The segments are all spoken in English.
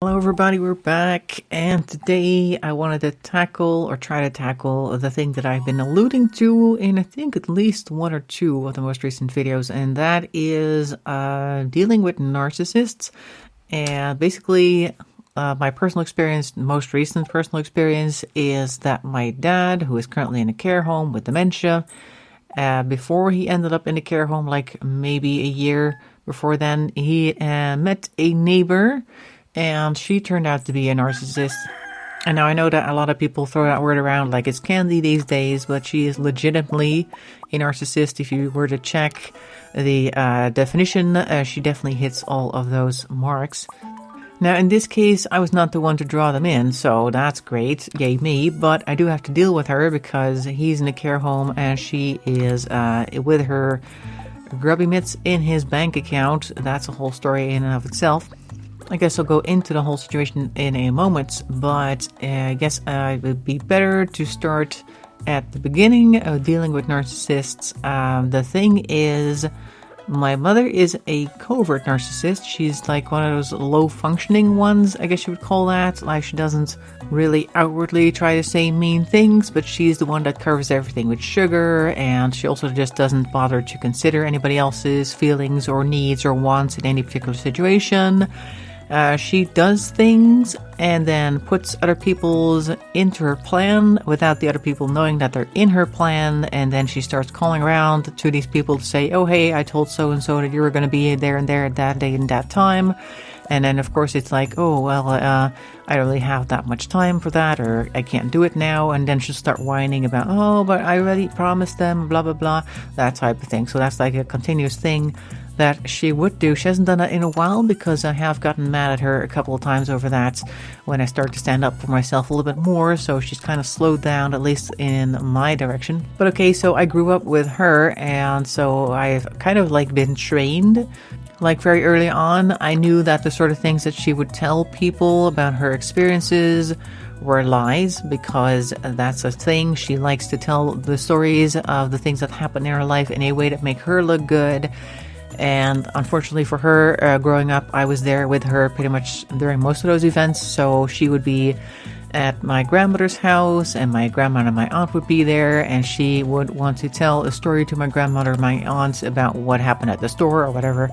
Hello everybody, we're back, and today I wanted to try to tackle the thing that I've been alluding to in I think at least one or two of the most recent videos, and that is dealing with narcissists. And basically my personal experience, most recent personal experience, is that my dad, who is currently in a care home with dementia, before he ended up in a care home, like maybe a year before then, he met a neighbor, and she turned out to be a narcissist. And now I know that a lot of people throw that word around like it's candy these days, but she is legitimately a narcissist. If you were to check the definition, she definitely hits all of those marks. Now, in this case, I was not the one to draw them in, so that's great, yay me, but I do have to deal with her because he's in a care home and she is with her grubby mitts in his bank account. That's a whole story in and of itself. I guess I'll go into the whole situation in a moment, but I guess it would be better to start at the beginning of dealing with narcissists. The thing is, my mother is a covert narcissist. She's like one of those low-functioning ones, I guess you would call that. Like, she doesn't really outwardly try to say mean things, but she's the one that covers everything with sugar, and she also just doesn't bother to consider anybody else's feelings or needs or wants in any particular situation. She does things and then puts other people's into her plan without the other people knowing that they're in her plan, and then she starts calling around to these people to say, oh hey, I told so-and-so that you were going to be there and there at that day and that time. And then of course it's like, oh well, I don't really have that much time for that, or I can't do it now. And then she'll start whining about, oh but I already promised them, blah blah blah, that type of thing. So that's like a continuous thing that she would do. She hasn't done that in a while because I have gotten mad at her a couple of times over that when I start to stand up for myself a little bit more, so she's kind of slowed down, at least in my direction. But okay, so I grew up with her, and so I've kind of like been trained. Like very early on, I knew that the sort of things that she would tell people about her experiences were lies, because that's a thing. She likes to tell the stories of the things that happen in her life in a way that make her look good. And unfortunately for her, growing up, I was there with her pretty much during most of those events. So she would be at my grandmother's house, and my grandma and my aunt would be there, and she would want to tell a story to my grandmother and my aunt about what happened at the store or whatever.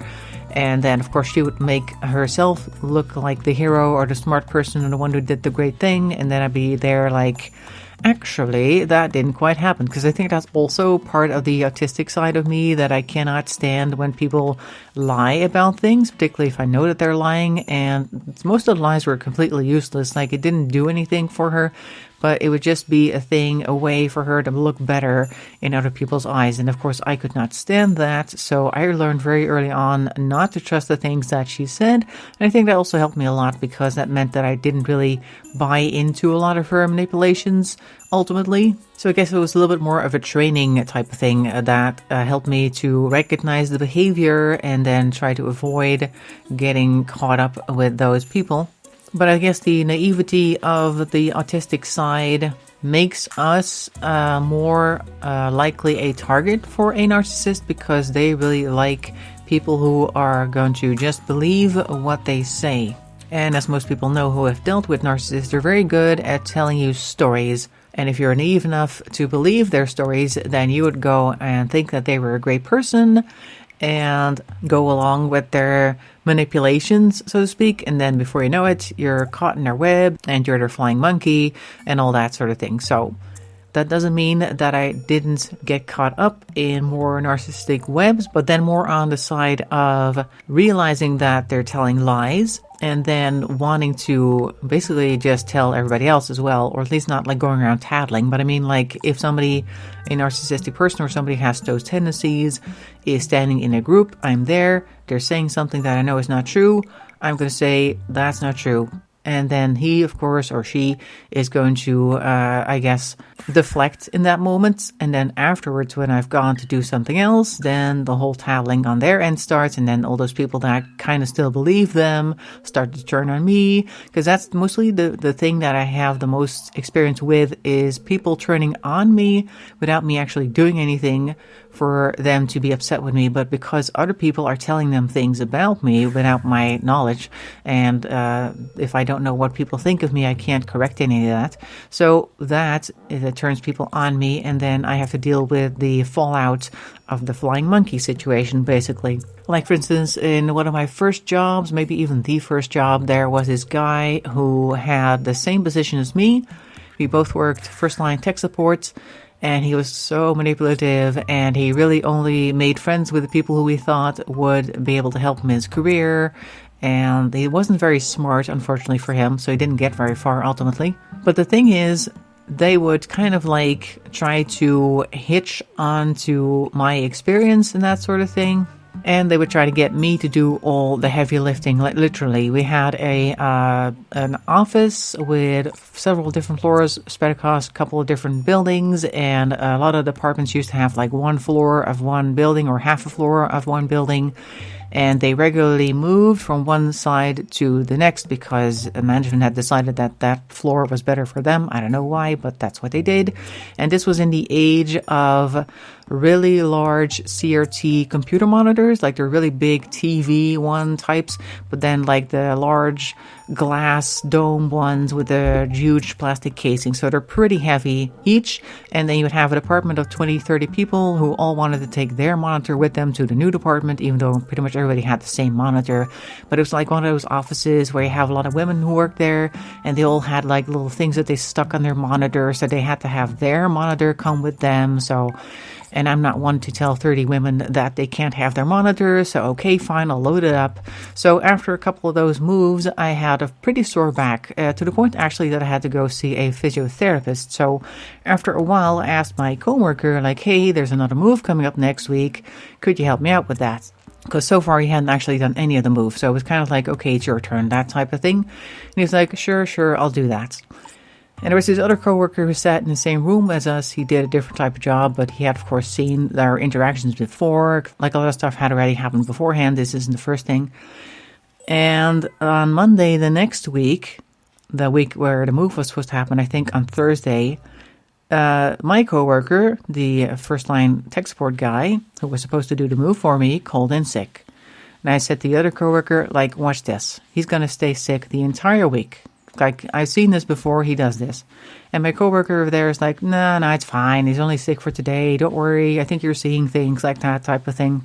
And then, of course, she would make herself look like the hero or the smart person and the one who did the great thing. And then I'd be there like, actually, that didn't quite happen, because I think that's also part of the autistic side of me, that I cannot stand when people lie about things, particularly if I know that they're lying. And most of the lies were completely useless. Like, it didn't do anything for her, but it would just be a thing, a way for her to look better in other people's eyes. And of course, I could not stand that. So I learned very early on not to trust the things that she said. And I think that also helped me a lot, because that meant that I didn't really buy into a lot of her manipulations ultimately. So I guess it was a little bit more of a training type of thing that helped me to recognize the behavior and then try to avoid getting caught up with those people. But I guess the naivety of the autistic side makes us more likely a target for a narcissist, because they really like people who are going to just believe what they say. And as most people know who have dealt with narcissists, they're very good at telling you stories. And if you're naive enough to believe their stories, then you would go and think that they were a great person and go along with their manipulations, so to speak, and then before you know it, you're caught in their web and you're their flying monkey and all that sort of thing. So that doesn't mean that I didn't get caught up in more narcissistic webs, but then more on the side of realizing that they're telling lies and then wanting to basically just tell everybody else as well, or at least not like going around tattling. But I mean, like, if somebody, a narcissistic person or somebody has those tendencies, is standing in a group, I'm there, they're saying something that I know is not true, I'm going to say, that's not true. And then he, of course, or she is going to, I guess, deflect in that moment. And then afterwards, when I've gone to do something else, then the whole tattling on their end starts. And then all those people that kind of still believe them start to turn on me. Because that's mostly the thing that I have the most experience with, is people turning on me without me actually doing anything for them to be upset with me, but because other people are telling them things about me without my knowledge, and if I don't know what people think of me, I can't correct any of that. So that it turns people on me, and then I have to deal with the fallout of the flying monkey situation, basically. Like, for instance, in one of my first jobs, maybe even the first job, there was this guy who had the same position as me. We both worked first-line tech support, and he was so manipulative, and he really only made friends with the people who we thought would be able to help him in his career. And he wasn't very smart, unfortunately for him, so he didn't get very far ultimately. But the thing is, they would kind of like try to hitch onto my experience and that sort of thing. And they would try to get me to do all the heavy lifting. Like, literally, we had an office with several different floors spread across a couple of different buildings, and a lot of departments used to have like one floor of one building or half a floor of one building. And they regularly moved from one side to the next because management had decided that that floor was better for them. I don't know why, but that's what they did. And this was in the age of really large CRT computer monitors, like they're really big TV one types, but then like the large glass dome ones with the huge plastic casing. So they're pretty heavy each. And then you would have a department of 20, 30 people who all wanted to take their monitor with them to the new department, even though pretty much everybody had the same monitor. But it was like one of those offices where you have a lot of women who work there, and they all had like little things that they stuck on their monitor, so they had to have their monitor come with them. So, and I'm not one to tell 30 women that they can't have their monitor, so okay, fine, I'll load it up. So after a couple of those moves, I had a pretty sore back, to the point actually that I had to go see a physiotherapist. So after a while, I asked my coworker, like, hey, there's another move coming up next week, could you help me out with that? Because so far he hadn't actually done any of the moves, so it was kind of like, okay, it's your turn, that type of thing. And he was like, sure, I'll do that. And there was this other coworker who sat in the same room as us. He did a different type of job, but he had, of course, seen our interactions before. Like, a lot of stuff had already happened beforehand. This isn't the first thing. And on Monday the next week, the week where the move was supposed to happen, I think on Thursday, my coworker, the first-line tech support guy, who was supposed to do the move for me, called in sick. And I said to the other coworker, like, watch this. He's going to stay sick the entire week. Like, I've seen this before, he does this. And my coworker over there is like, no, it's fine. He's only sick for today. Don't worry. I think you're seeing things, like that type of thing.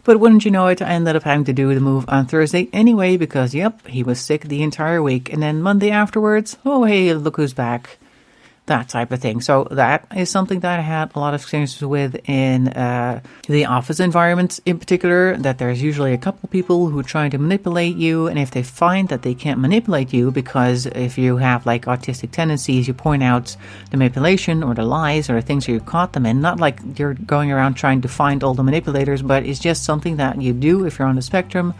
But wouldn't you know it, I ended up having to do the move on Thursday anyway because, yep, he was sick the entire week. And then Monday afterwards, oh, hey, look who's back. That type of thing. So that is something that I had a lot of experiences with in the office environment in particular, that there's usually a couple people who try to manipulate you, and if they find that they can't manipulate you because if you have like autistic tendencies, you point out the manipulation or the lies or the things you caught them in. Not like you're going around trying to find all the manipulators, but it's just something that you do if you're on the spectrum,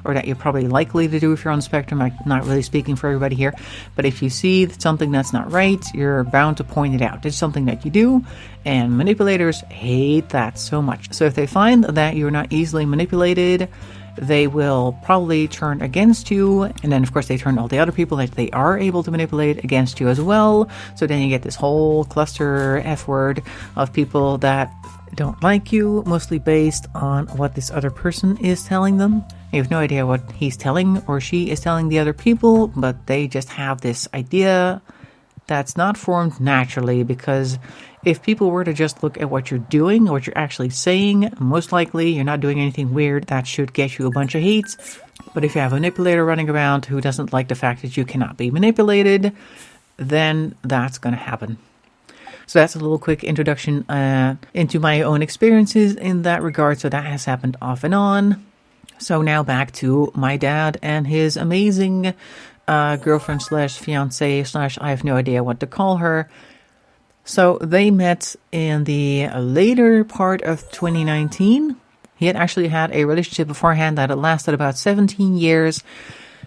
or that you're probably likely to do if you're on the spectrum. I'm not really speaking for everybody here, but if you see something that's not right, you're bound to point it out. It's something that you do, and manipulators hate that so much. So if they find that you're not easily manipulated, they will probably turn against you, and then of course they turn all the other people that they are able to manipulate against you as well. So then you get this whole cluster F word of people that don't like you, mostly based on what this other person is telling them. You have no idea what he's telling or she is telling the other people, but they just have this idea that's not formed naturally, because if people were to just look at what you're doing, what you're actually saying, most likely you're not doing anything weird that should get you a bunch of hate. But if you have a manipulator running around who doesn't like the fact that you cannot be manipulated, then that's going to happen. So that's a little quick introduction into my own experiences in that regard. So that has happened off and on. So now back to my dad and his amazing girlfriend slash fiance slash I have no idea what to call her. So they met in the later part of 2019. He had actually had a relationship beforehand that had lasted about 17 years,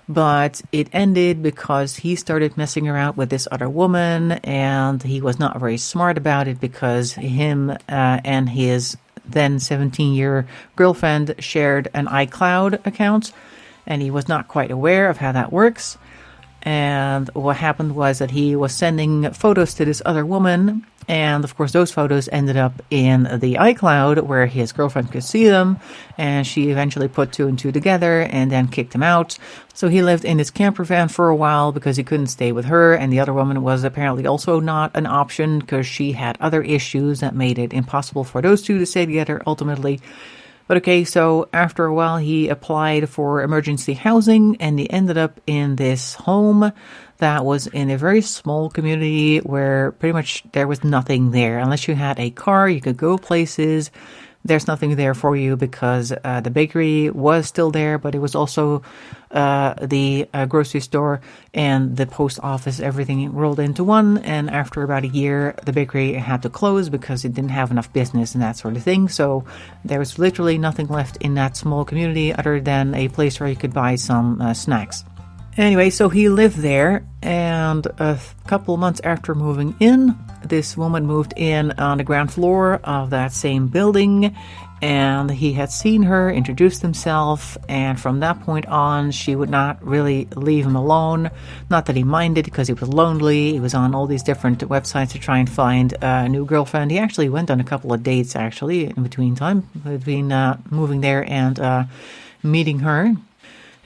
but it ended because he started messing around with this other woman, and he was not very smart about it because him and his then 17-year girlfriend shared an iCloud account, and he was not quite aware of how that works. And what happened was that he was sending photos to this other woman, And of course, those photos ended up in the iCloud where his girlfriend could see them. And she eventually put 2 and 2 together and then kicked him out. So he lived in his camper van for a while because he couldn't stay with her. And the other woman was apparently also not an option because she had other issues that made it impossible for those two to stay together ultimately. But okay, so after a while, he applied for emergency housing and he ended up in this home that was in a very small community where pretty much there was nothing there. Unless you had a car, you could go places. There's nothing there for you because the bakery was still there, but it was also the grocery store and the post office, everything rolled into one. And after about a year, the bakery had to close because it didn't have enough business and that sort of thing. So there was literally nothing left in that small community other than a place where you could buy some snacks. Anyway, so he lived there, and a couple of months after moving in, this woman moved in on the ground floor of that same building, and he had seen her, introduced himself, and from that point on, she would not really leave him alone. Not that he minded, because he was lonely. He was on all these different websites to try and find a new girlfriend. He actually went on a couple of dates, actually, in between moving there and meeting her.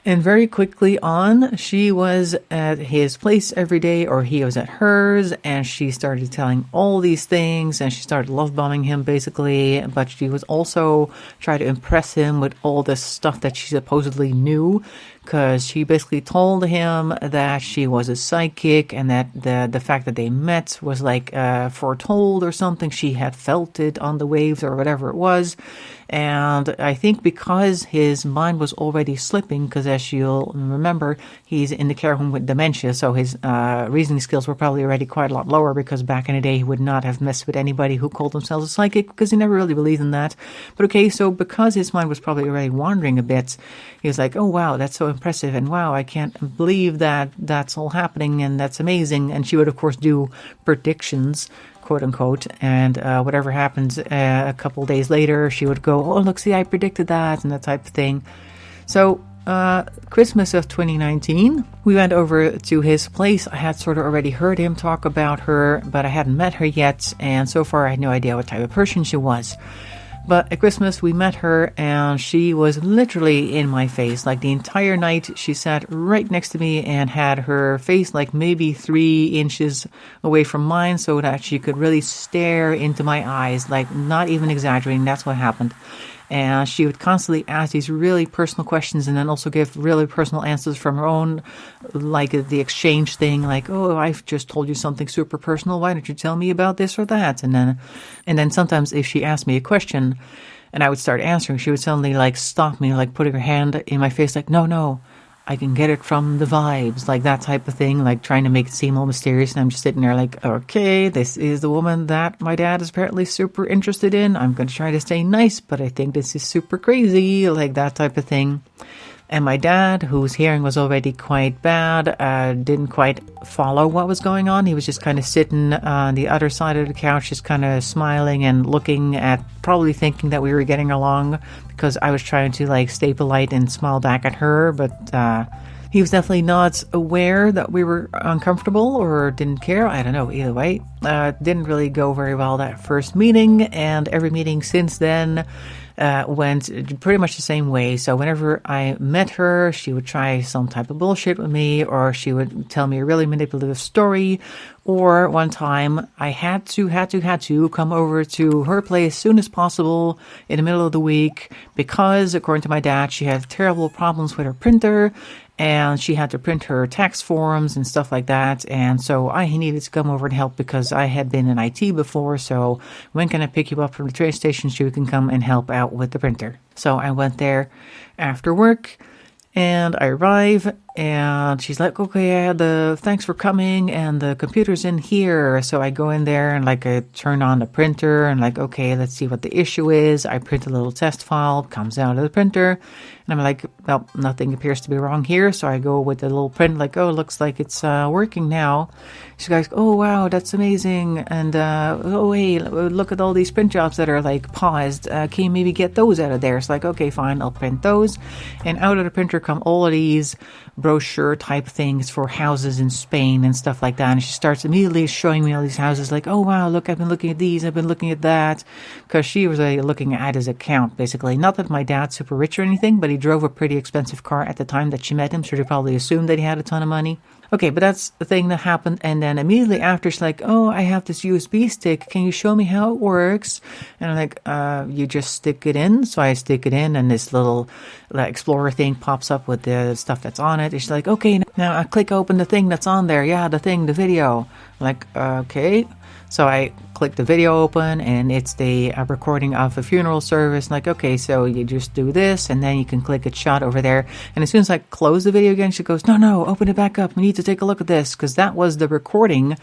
And very quickly on, she was at his place every day, or he was at hers, and she started telling all these things, and she started love bombing him, basically. But she was also trying to impress him with all this stuff that she supposedly knew, because she basically told him that she was a psychic, and that the fact that they met was like foretold or something. She had felt it on the waves or whatever it was. And I think because his mind was already slipping, because as you'll remember, he's in the care home with dementia, so his reasoning skills were probably already quite a lot lower, because back in the day he would not have messed with anybody who called themselves a psychic, because he never really believed in that. But okay, so because his mind was probably already wandering a bit, he was like, oh wow, that's so impressive, and wow, I can't believe that that's all happening, and that's amazing. And she would of course do predictions, quote unquote, and whatever happens a couple days later, she would go, oh look, see, I predicted that, and that type of thing. So Christmas of 2019, we went over to his place. I had sort of already heard him talk about her, but I hadn't met her yet, and so far I had no idea what type of person she was. But at Christmas, we met her, and she was literally in my face. Like the entire night, she sat right next to me and had her face like maybe 3 inches away from mine, so that she could really stare into my eyes, like not even exaggerating. That's what happened. And she would constantly ask these really personal questions and then also give really personal answers from her own, like the exchange thing, like, oh, I've just told you something super personal. Why don't you tell me about this or that? And then sometimes if she asked me a question and I would start answering, she would suddenly like stop me, like putting her hand in my face, like, no, I can get it from the vibes, like that type of thing, like trying to make it seem all mysterious. And I'm just sitting there like, okay, this is the woman that my dad is apparently super interested in. I'm going to try to stay nice, but I think this is super crazy, like that type of thing. And my dad, whose hearing was already quite bad, didn't quite follow what was going on. He was just kind of sitting on the other side of the couch, just kind of smiling and looking at, probably thinking that we were getting along, because I was trying to like stay polite and smile back at her. But he was definitely not aware that we were uncomfortable or didn't care. I don't know, either way. Didn't really go very well that first meeting, and every meeting since then went pretty much the same way. So whenever I met her, she would try some type of bullshit with me, or she would tell me a really manipulative story. Or one time I had to come over to her place as soon as possible in the middle of the week, because according to my dad, she had terrible problems with her printer, and she had to print her tax forms and stuff like that. And so I needed to come over and help because I had been in IT before. So when can I pick you up from the train station so you can come and help out with the printer? So I went there after work, and I arrive, and she's like, okay, thanks for coming, and the computer's in here. So I go in there and like I turn on the printer and like, okay, let's see what the issue is. I print a little test file, comes out of the printer, and I'm like, well, nothing appears to be wrong here. So I go with the little print, like, oh, looks like it's working now. She goes, oh, wow, that's amazing. And, oh, hey, look at all these print jobs that are like paused. Can you maybe get those out of there? It's like, okay, fine, I'll print those. And out of the printer come all of these brochure type things for houses in Spain and stuff like that. And she starts immediately showing me all these houses, like, oh wow, look, I've been looking at these, I've been looking at that, because she was looking at his account, basically. Not that my dad's super rich or anything, but he drove a pretty expensive car at the time that she met him, so she probably assumed that he had a ton of money. Okay, but that's the thing that happened. And then immediately after, she's like, oh, I have this USB stick. Can you show me how it works? And I'm like, you just stick it in. So I stick it in, and this little Explorer thing pops up with the stuff that's on it. And she's like, okay, now I click open the thing that's on there. Yeah, the video. I'm like, okay. So I click the video open, and it's the recording of a funeral service. Like, okay, so you just do this, and then you can click a shot over there. And as soon as I close the video again, she goes, no, open it back up. We need to take a look at this, because that was the recording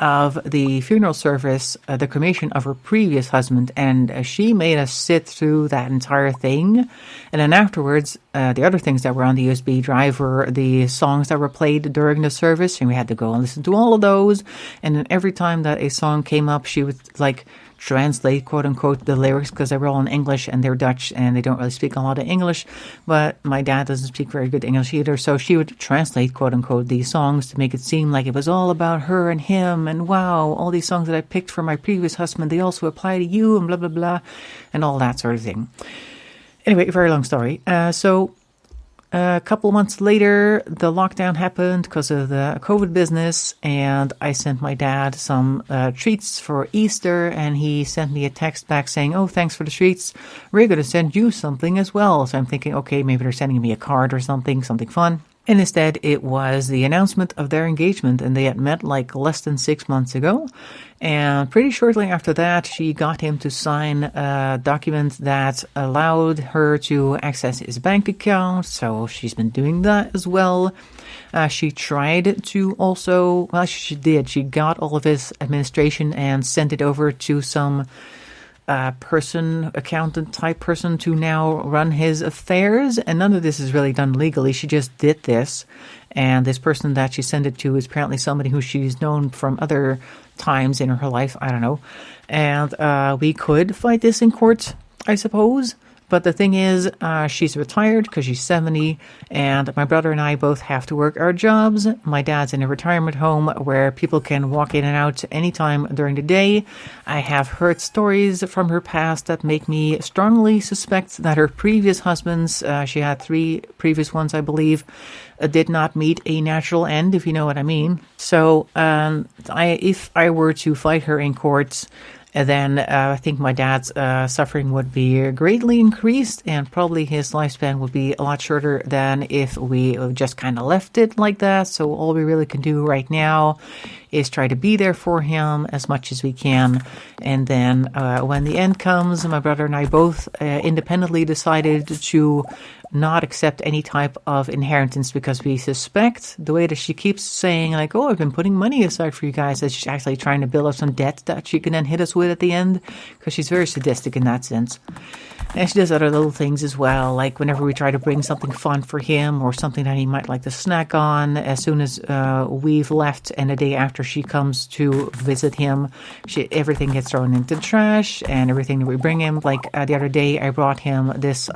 of the funeral service, the cremation of her previous husband. And she made us sit through that entire thing. And then afterwards, the other things that were on the USB drive were the songs that were played during the service, and we had to go and listen to all of those. And then every time that a song came up, she would like translate, quote unquote, the lyrics, because they were all in English and they're Dutch and they don't really speak a lot of English. But my dad doesn't speak very good English either, so she would translate, quote unquote, these songs to make it seem like it was all about her and him, and wow, all these songs that I picked for my previous husband, they also apply to you, and blah blah blah, and all that sort of thing. Anyway, very long story. So a couple months later, the lockdown happened because of the COVID business, and I sent my dad some treats for Easter, and he sent me a text back saying, oh, thanks for the treats. We're going to send you something as well. So I'm thinking, okay, maybe they're sending me a card or something fun. And instead, it was the announcement of their engagement, and they had met like less than 6 months ago. And pretty shortly after that, she got him to sign a document that allowed her to access his bank account. So she's been doing that as well. She tried to also, well, she did. She got all of his administration and sent it over to some accountant type person to now run his affairs, and none of this is really done legally. She just did this, and this person that she sent it to is apparently somebody who she's known from other times in her life, I don't know, and we could fight this in court, I suppose. But the thing is, she's retired because she's 70, and my brother and I both have to work our jobs. My dad's in a retirement home where people can walk in and out anytime during the day. I have heard stories from her past that make me strongly suspect that her previous husbands, she had 3 previous ones, I believe, did not meet a natural end, if you know what I mean. So if I were to fight her in court, and then I think my dad's suffering would be greatly increased, and probably his lifespan would be a lot shorter than if we just kind of left it like that. So all we really can do right now is try to be there for him as much as we can. And then when the end comes, my brother and I both independently decided to not accept any type of inheritance, because we suspect, the way that she keeps saying, like, oh, I've been putting money aside for you guys, that she's actually trying to build up some debt that she can then hit us with at the end, because she's very sadistic in that sense. And she does other little things as well, like whenever we try to bring something fun for him or something that he might like to snack on, as soon as we've left and the day after she comes to visit him, everything gets thrown into the trash, and everything that we bring him, like the other day I brought him this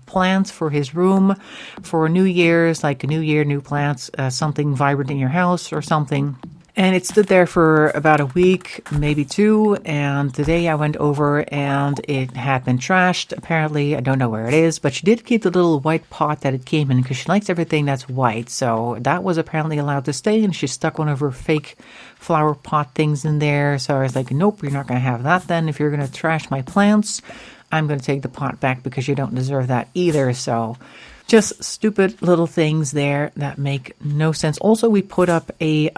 plant for his room for New Year's, like a new year, new plants, something vibrant in your house or something. And it stood there for about a week, maybe 2, and today I went over and it had been trashed. Apparently, I don't know where it is, but she did keep the little white pot that it came in because she likes everything that's white. So that was apparently allowed to stay, and she stuck one of her fake flower pot things in there. So I was like, nope, you're not going to have that then. If you're going to trash my plants, I'm going to take the pot back because you don't deserve that either. So just stupid little things there that make no sense. Also, we put up a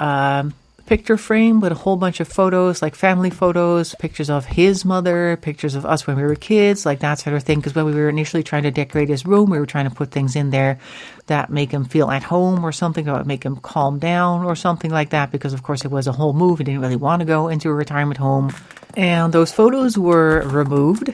picture frame with a whole bunch of photos, like family photos, pictures of his mother, pictures of us when we were kids, like that sort of thing. Because when we were initially trying to decorate his room, we were trying to put things in there that make him feel at home or something, that would make him calm down or something like that. Because of course it was a whole move. He didn't really want to go into a retirement home. And those photos were removed.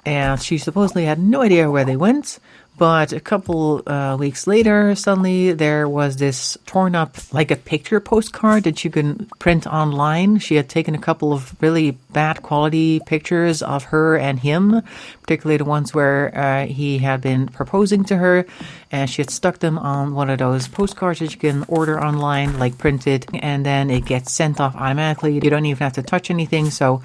and she supposedly had no idea where they went. But a couple weeks later, suddenly there was this torn up, like a picture postcard that you can print online. She had taken a couple of really bad quality pictures of her and him, particularly the ones where he had been proposing to her, and she had stuck them on one of those postcards that you can order online, like printed, and then it gets sent off automatically. You don't even have to touch anything. So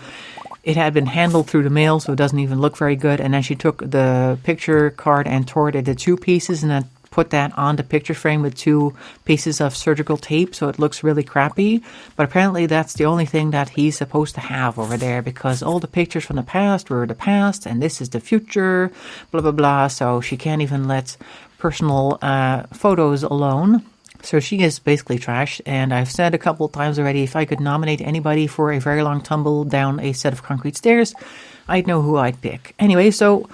it had been handled through the mail, so it doesn't even look very good. And then she took the picture card and tore it into 2 pieces and then put that on the picture frame with 2 pieces of surgical tape, so it looks really crappy. But apparently that's the only thing that he's supposed to have over there, because all the pictures from the past were the past and this is the future, blah, blah, blah. So she can't even let personal photos alone. So she is basically trash, and I've said a couple times already, if I could nominate anybody for a very long tumble down a set of concrete stairs, I'd know who I'd pick. Anyway, so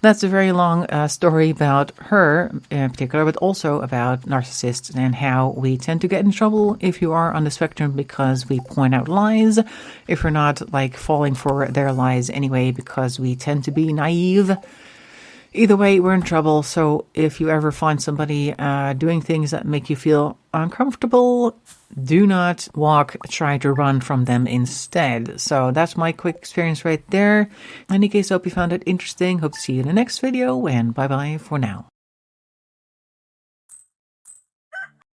that's a very long story about her in particular, but also about narcissists and how we tend to get in trouble if you are on the spectrum because we point out lies, if we're not like falling for their lies anyway because we tend to be naive. Either way, we're in trouble. So if you ever find somebody doing things that make you feel uncomfortable, do not walk, try to run from them instead. So that's my quick experience right there. In any case, I hope you found it interesting. Hope to see you in the next video, and bye-bye for now.